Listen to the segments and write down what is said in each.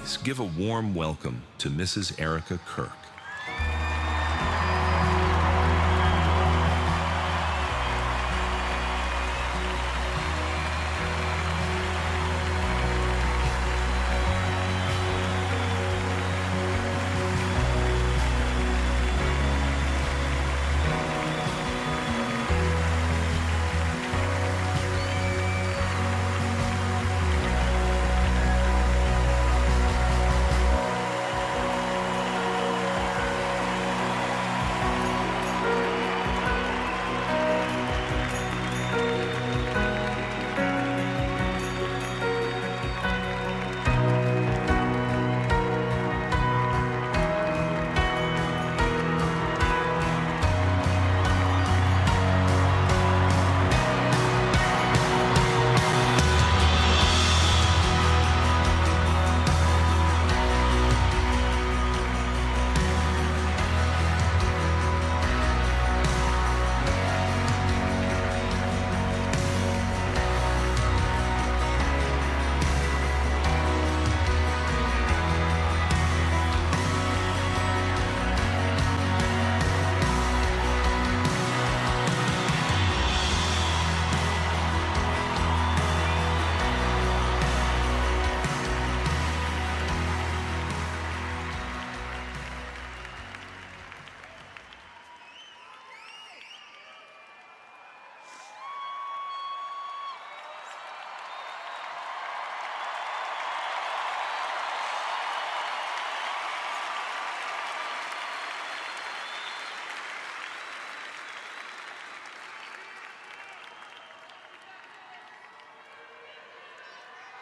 Please give a warm welcome to Mrs. Erica Kirk.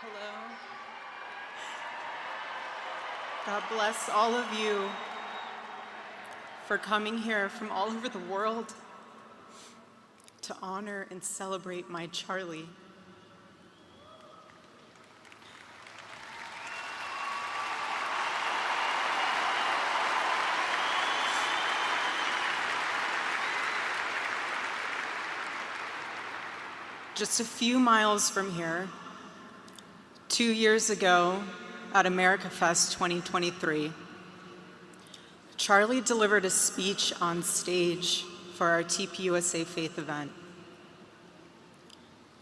Hello. God bless all of you for coming here from all over the world to honor and celebrate my Charlie. Just a few miles from here, 2 years ago at America Fest 2023, Charlie delivered a speech on stage for our TPUSA Faith event.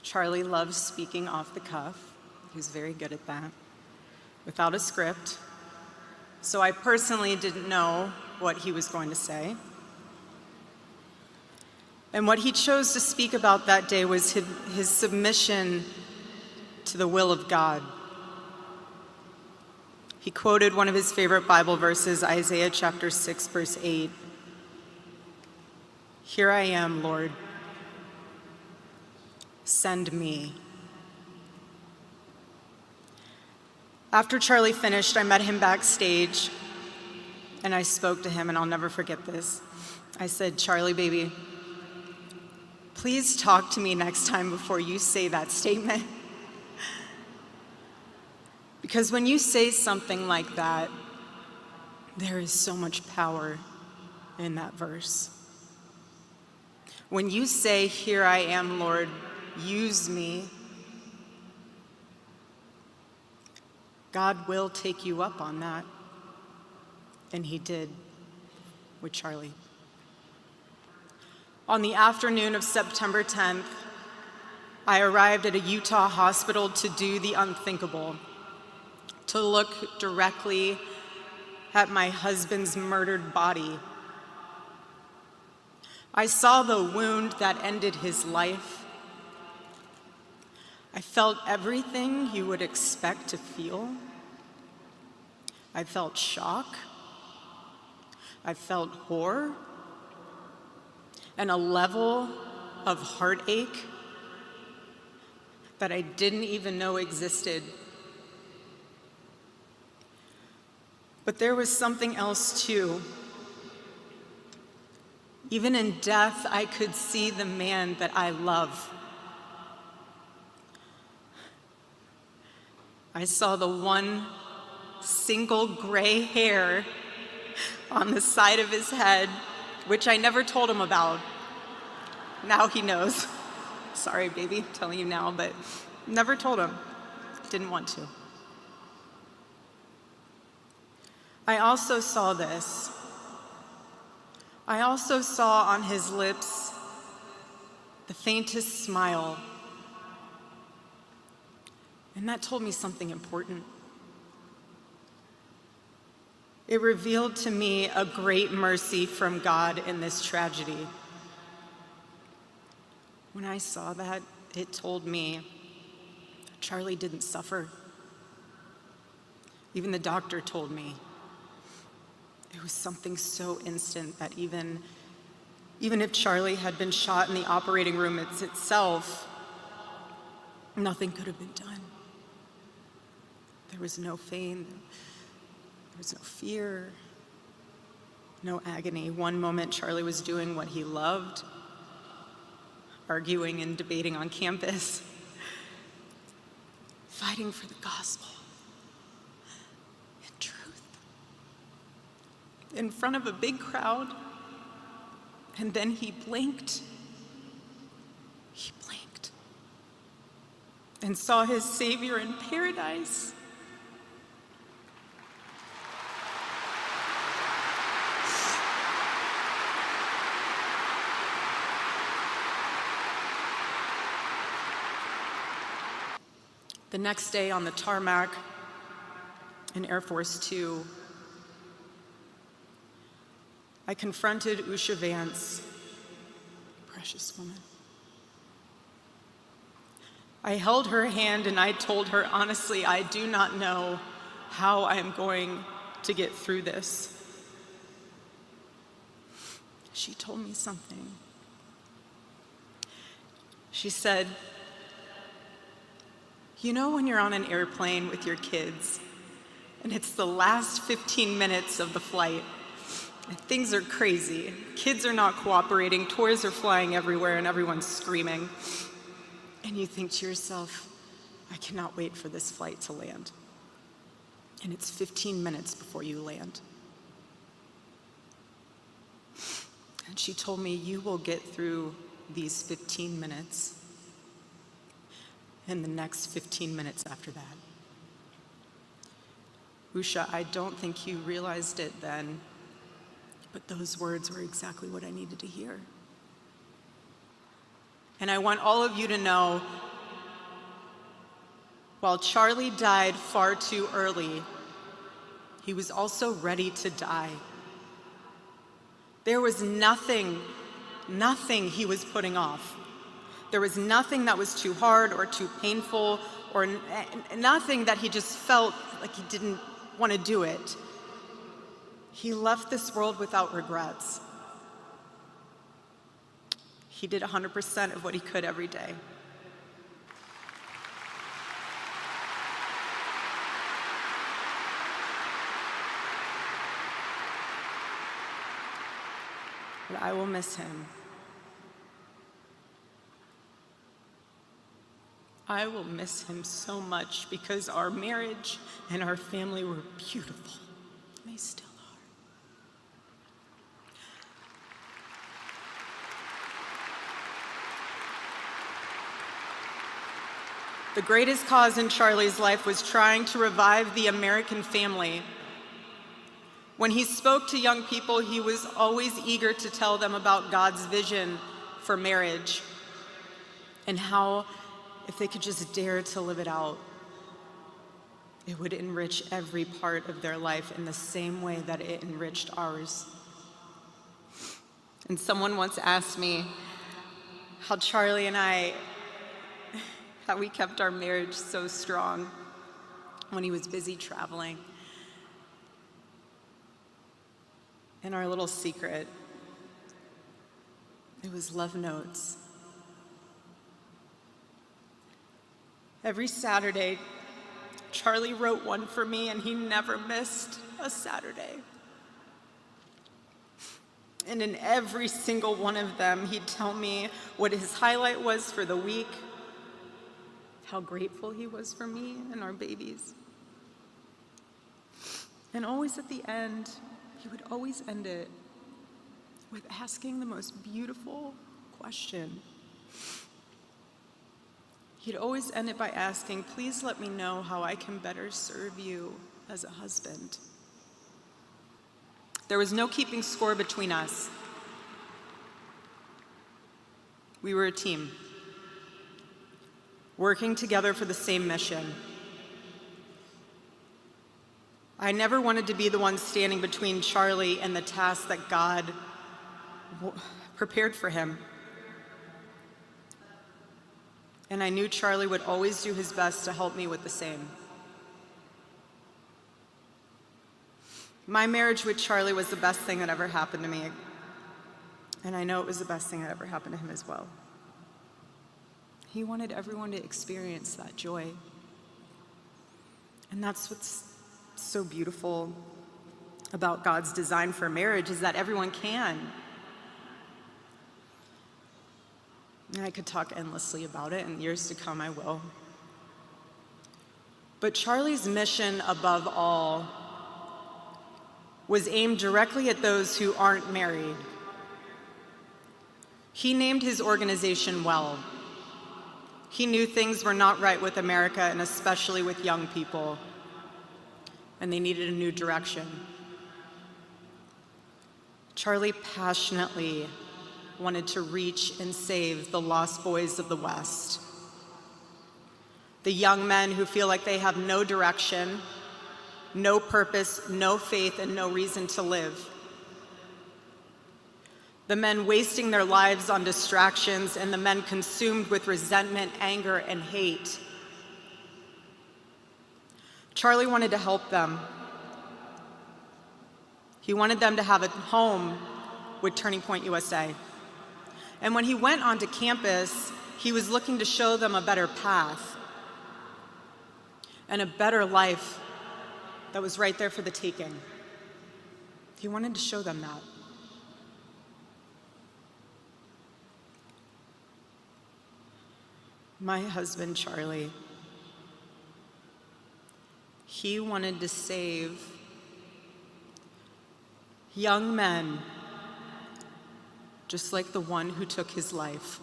Charlie loves speaking off the cuff. He's very good at that, without a script. So I personally didn't know what he was going to say. And what he chose to speak about that day was his submission to the will of God. He quoted one of his favorite Bible verses, Isaiah chapter 6, verse 8. "Here I am, Lord. Send me." After Charlie finished, I met him backstage, and I spoke to him, and I'll never forget this. I said, "Charlie, baby, please talk to me next time before you say that statement. Because when you say something like that, there is so much power in that verse. When you say, 'Here I am, Lord, use me,' God will take you up on that." And he did with Charlie. On the afternoon of September 10th, I arrived at a Utah hospital to do the unthinkable, to look directly at my husband's murdered body. I saw the wound that ended his life. I felt everything you would expect to feel. I felt shock. I felt horror. And a level of heartache that I didn't even know existed. But there was something else too. Even in death, I could see the man that I love. I saw the one single gray hair on the side of his head, which I never told him about. Now he knows. Sorry, baby, telling you now, but never told him. Didn't want to. I also saw this. I also saw on his lips the faintest smile. And that told me something important. It revealed to me a great mercy from God in this tragedy. When I saw that, it told me that Charlie didn't suffer. Even the doctor told me it was something so instant that even if Charlie had been shot in the operating room itself, nothing could have been done. There was no pain, there was no fear, no agony. One moment, Charlie was doing what he loved, arguing and debating on campus, fighting for the gospel and truth in front of a big crowd. And then he blinked. He blinked and saw his Savior in paradise. The next day on the tarmac in Air Force Two, I confronted Usha Vance, precious woman. I held her hand and I told her, honestly, I do not know how I am going to get through this. She told me something. She said, you know when you're on an airplane with your kids and it's the last 15 minutes of the flight and things are crazy, kids are not cooperating, toys are flying everywhere and everyone's screaming, and you think to yourself, I cannot wait for this flight to land. And it's 15 minutes before you land. And she told me, you will get through these 15 minutes and the next 15 minutes after that. Usha, I don't think you realized it then, but those words were exactly what I needed to hear. And I want all of you to know, while Charlie died far too early, he was also ready to die. There was nothing he was putting off. There was nothing that was too hard or too painful, or nothing that he just felt like he didn't want to do it. He left this world without regrets. He did 100% of what he could every day. But I will miss him. I will miss him so much because our marriage and our family were beautiful. They still are. The greatest cause in Charlie's life was trying to revive the American family. When he spoke to young people, he was always eager to tell them about God's vision for marriage and how, if they could just dare to live it out, it would enrich every part of their life in the same way that it enriched ours. And someone once asked me how Charlie and I, how we kept our marriage so strong when he was busy traveling. And our little secret, it was love notes. Every Saturday, Charlie wrote one for me, and he never missed a Saturday. And in every single one of them, he'd tell me what his highlight was for the week, how grateful he was for me and our babies. And always at the end, he would always end it with asking the most beautiful question. He'd always end it by asking, please let me know how I can better serve you as a husband. There was no keeping score between us. We were a team, working together for the same mission. I never wanted to be the one standing between Charlie and the task that God prepared for him. And I knew Charlie would always do his best to help me with the same. My marriage with Charlie was the best thing that ever happened to me. And I know it was the best thing that ever happened to him as well. He wanted everyone to experience that joy. And that's what's so beautiful about God's design for marriage, is that everyone can. And I could talk endlessly about it, and years to come I will. But Charlie's mission above all was aimed directly at those who aren't married. He named his organization well. He knew things were not right with America, and especially with young people, and they needed a new direction. Charlie passionately wanted to reach and save the lost boys of the West, the young men who feel like they have no direction, no purpose, no faith, and no reason to live. The men wasting their lives on distractions, and the men consumed with resentment, anger, and hate. Charlie wanted to help them. He wanted them to have a home with Turning Point USA. And when he went onto campus, he was looking to show them a better path and a better life that was right there for the taking. He wanted to show them that. My husband, Charlie, he wanted to save young men just like the one who took his life.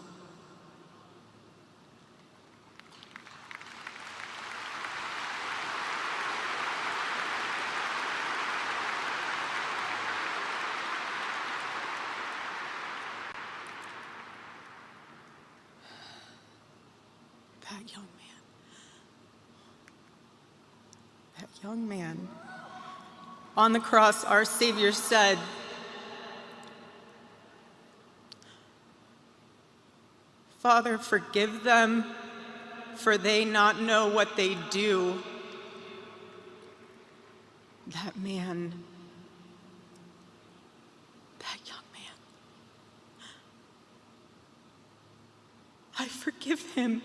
That young man. On the cross, our Savior said, "Father, forgive them, for they not know what they do." That man, that young man, I forgive him.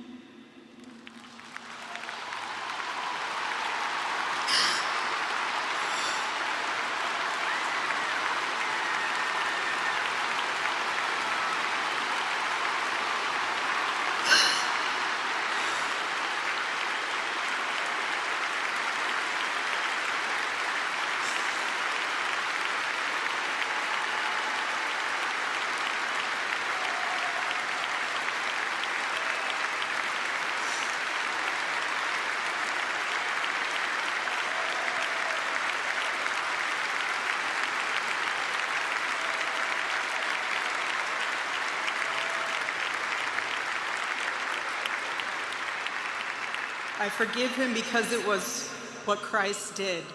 I forgive him because it was what Christ did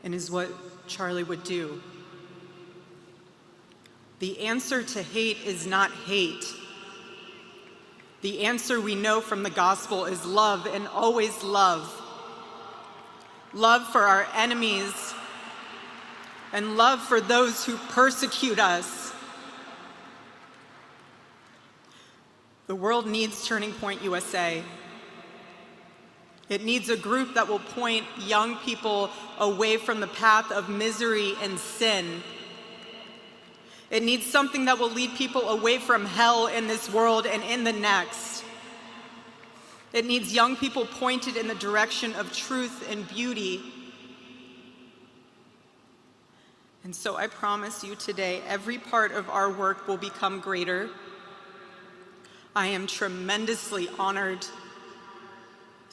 and is what Charlie would do. The answer to hate is not hate. The answer we know from the gospel is love, and always love. Love for our enemies and love for those who persecute us. The world needs Turning Point USA. It needs a group that will point young people away from the path of misery and sin. It needs something that will lead people away from hell in this world and in the next. It needs young people pointed in the direction of truth and beauty. And so I promise you today, every part of our work will become greater. I am tremendously honored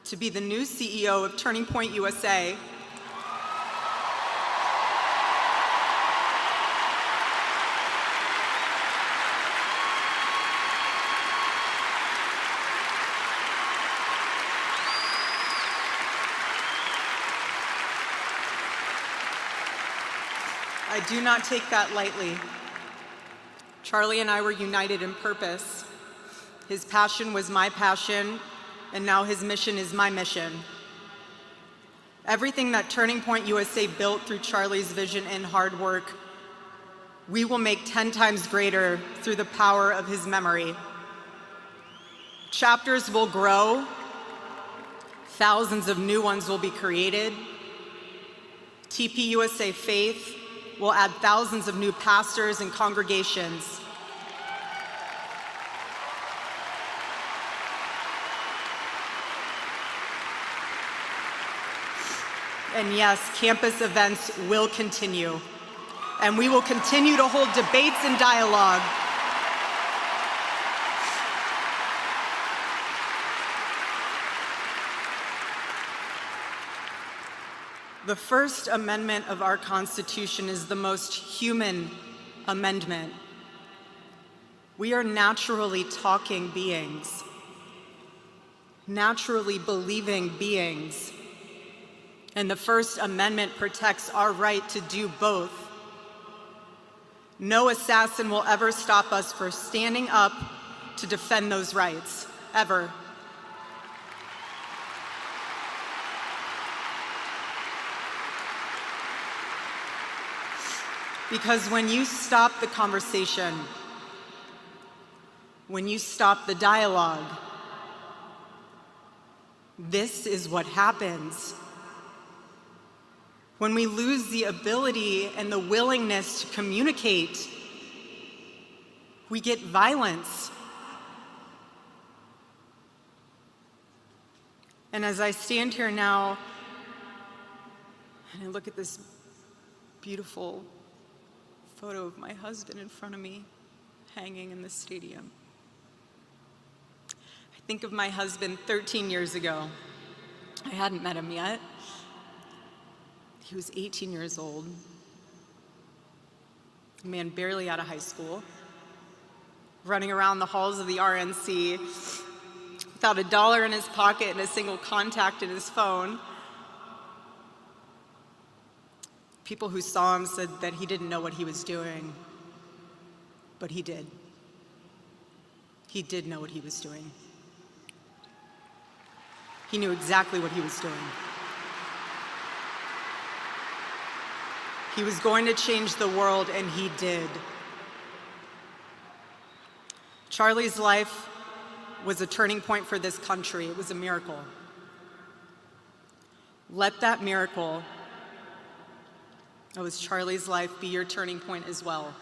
to be the new CEO of Turning Point USA. I do not take that lightly. Charlie and I were united in purpose. His passion was my passion, and now his mission is my mission. Everything that Turning Point USA built through Charlie's vision and hard work, we will make 10 times greater through the power of his memory. Chapters will grow, thousands of new ones will be created. TPUSA Faith will add thousands of new pastors and congregations. And yes, campus events will continue, and we will continue to hold debates and dialogue. The First Amendment of our Constitution is the most human amendment. We are naturally talking beings, naturally believing beings, and the First Amendment protects our right to do both. No assassin will ever stop us from standing up to defend those rights, ever. Because when you stop the conversation, when you stop the dialogue, this is what happens. When we lose the ability and the willingness to communicate, we get violence. And as I stand here now, and I look at this beautiful photo of my husband in front of me, hanging in the stadium, I think of my husband 13 years ago. I hadn't met him yet. He was 18 years old, a man barely out of high school, running around the halls of the RNC without $1 in his pocket and a single contact in his phone. People who saw him said that he didn't know what he was doing, but he did. He did know what he was doing. He knew exactly what he was doing. He was going to change the world, and he did. Charlie's life was a turning point for this country. It was a miracle. Let that miracle that was Charlie's life be your turning point as well.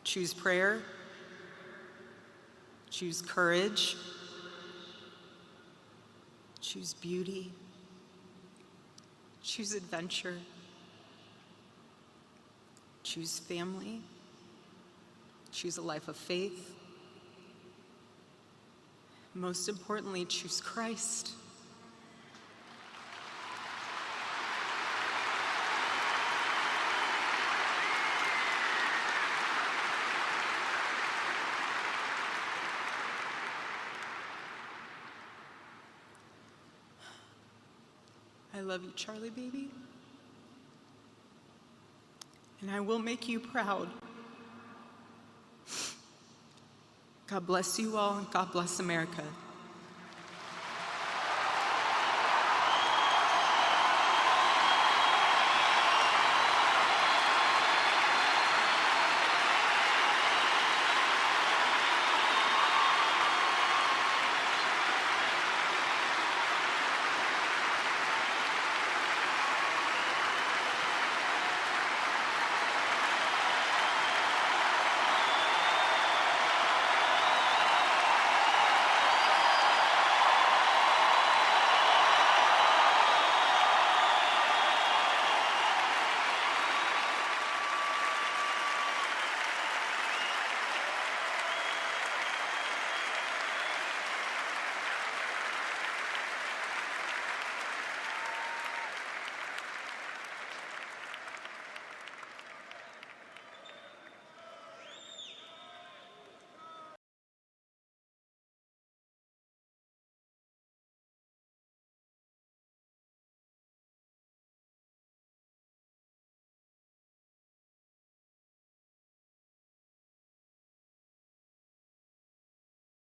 Choose prayer, choose courage, choose beauty, choose adventure, choose family, choose a life of faith. Most importantly, choose Christ. I love you, Charlie, baby. And I will make you proud. God bless you all, and God bless America.